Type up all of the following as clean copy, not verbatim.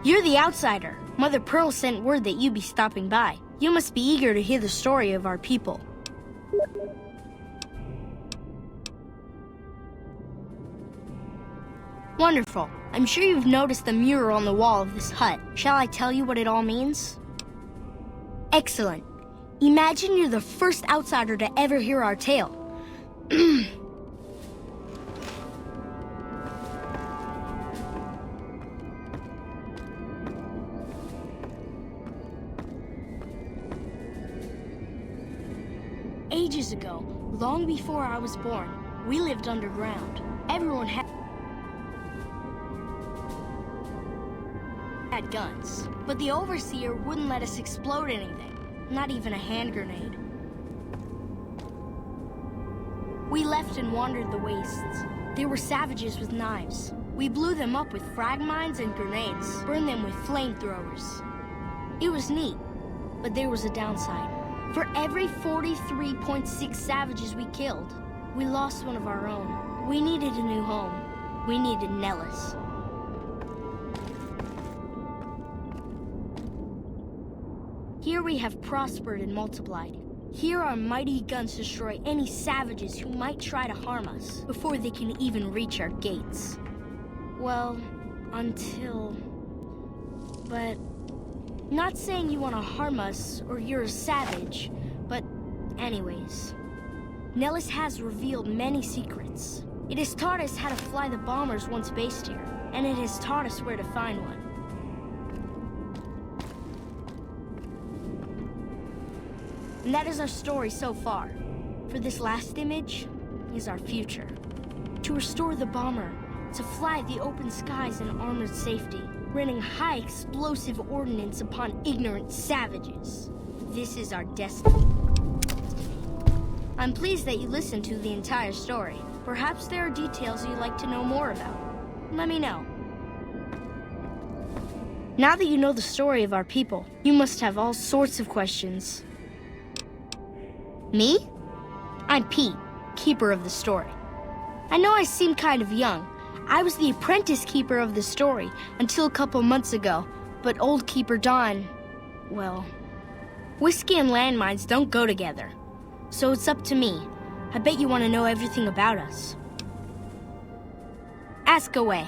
You're the outsider. Mother Pearl sent word that you'd be stopping by. You must be eager to hear the story of our people. Wonderful. I'm sure you've noticed the mural on the wall of this hut. Shall I tell you what it all means? Excellent. Imagine you're the first outsider to ever hear our tale. Ages ago, long before I was born, we lived underground. Everyone had guns, but the overseer wouldn't let us explode anything, not even a hand grenade. We left and wandered the wastes. There were savages with knives. We blew them up with frag mines and grenades, burned them with flamethrowers. It was neat, but there was a downside. For every 43.6 savages we killed, we lost one of our own. We needed a new home. We needed Nellis. Here we have prospered and multiplied. Here our mighty guns destroy any savages who might try to harm us before they can even reach our gates. Well, until... But... Not saying you want to harm us or you're a savage, but anyways. Nellis has revealed many secrets. It has taught us how to fly the bombers once based here, and it has taught us where to find one. And that is our story so far. For this last image is our future. To restore the bomber, to fly the open skies in armored safety, raining high explosive ordnance upon ignorant savages. This is our destiny. I'm pleased that you listened to the entire story. Perhaps there are details you'd like to know more about. Let me know. Now that you know the story of our people, you must have all sorts of questions. Me? I'm Pete, keeper of the story. I know I seem kind of young. I was the apprentice keeper of the story until a couple months ago, but old keeper Don, well, whiskey and landmines don't go together. So it's up to me. I bet you want to know everything about us. Ask away.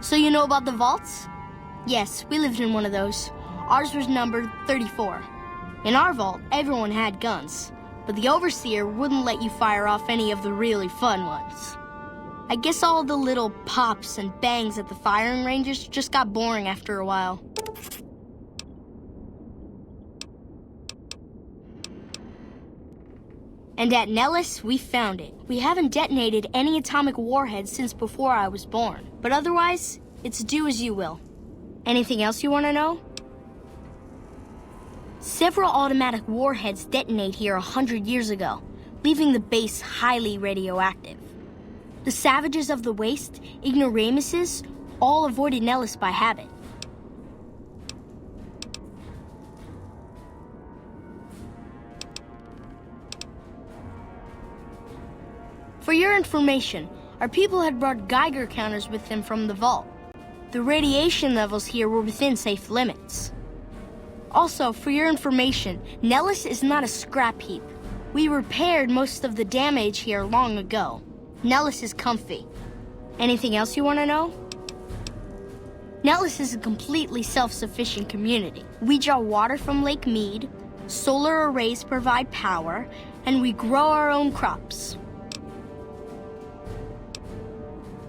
So you know about the vaults? Yes, we lived in one of those. Ours was numbered 34. In our vault, everyone had guns, but the overseer wouldn't let you fire off any of the really fun ones. I guess all the little pops and bangs at the firing ranges just got boring after a while. And at Nellis, we found it. We haven't detonated any atomic warheads since before I was born, but otherwise, it's do as you will. Anything else you want to know? Several automatic warheads detonate here 100 years ago, leaving the base highly radioactive. The savages of the waste, ignoramuses, all avoided Nellis by habit. For your information, our people had brought Geiger counters with them from the vault. The radiation levels here were within safe limits. Also, for your information, Nellis is not a scrap heap. We repaired most of the damage here long ago. Nellis is comfy. Anything else you want to know? Nellis is a completely self-sufficient community. We draw water from Lake Mead, solar arrays provide power, and we grow our own crops.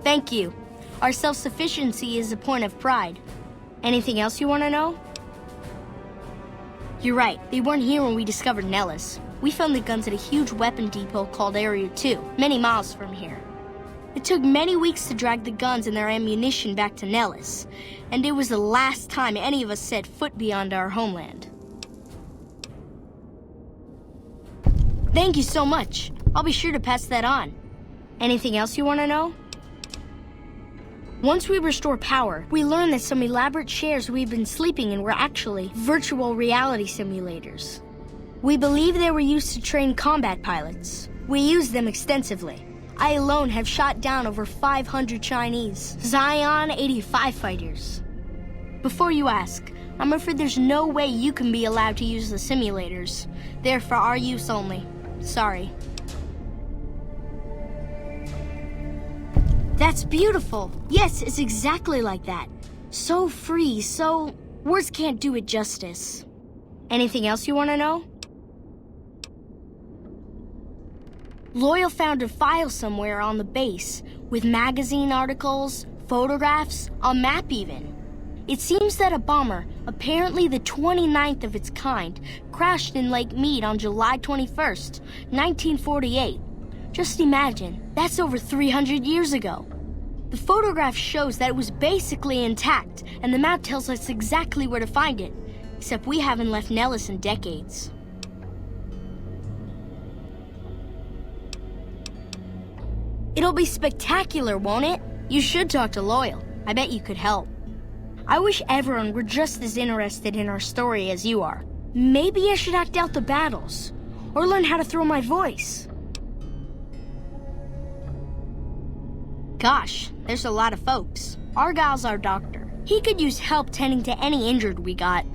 Thank you. Our self-sufficiency is a point of pride. Anything else you want to know? You're right, they weren't here when we discovered Nellis. We found the guns at a huge weapon depot called Area 2, many miles from here. It took many weeks to drag the guns and their ammunition back to Nellis, and it was the last time any of us set foot beyond our homeland. Thank you so much. I'll be sure to pass that on. Anything else you want to know? Once we restore power, we learned that some elaborate chairs we've been sleeping in were actually virtual reality simulators. We believe they were used to train combat pilots. We used them extensively. I alone have shot down over 500 Chinese Zion 85 fighters. Before you ask, I'm afraid there's no way you can be allowed to use the simulators. They're for our use only. Sorry. That's beautiful. Yes, it's exactly like that. So free, so... words can't do it justice. Anything else you want to know? Loyal found a file somewhere on the base, with magazine articles, photographs, a map even. It seems that a bomber, apparently the 29th of its kind, crashed in Lake Mead on July 21st, 1948. Just imagine, that's over 300 years ago. The photograph shows that it was basically intact, and the map tells us exactly where to find it, except we haven't left Nellis in decades. It'll be spectacular, won't it? You should talk to Loyal. I bet you could help. I wish everyone were just as interested in our story as you are. Maybe I should act out the battles, or learn how to throw my voice. Gosh, there's a lot of folks. Argyle's our doctor. He could use help tending to any injured we got.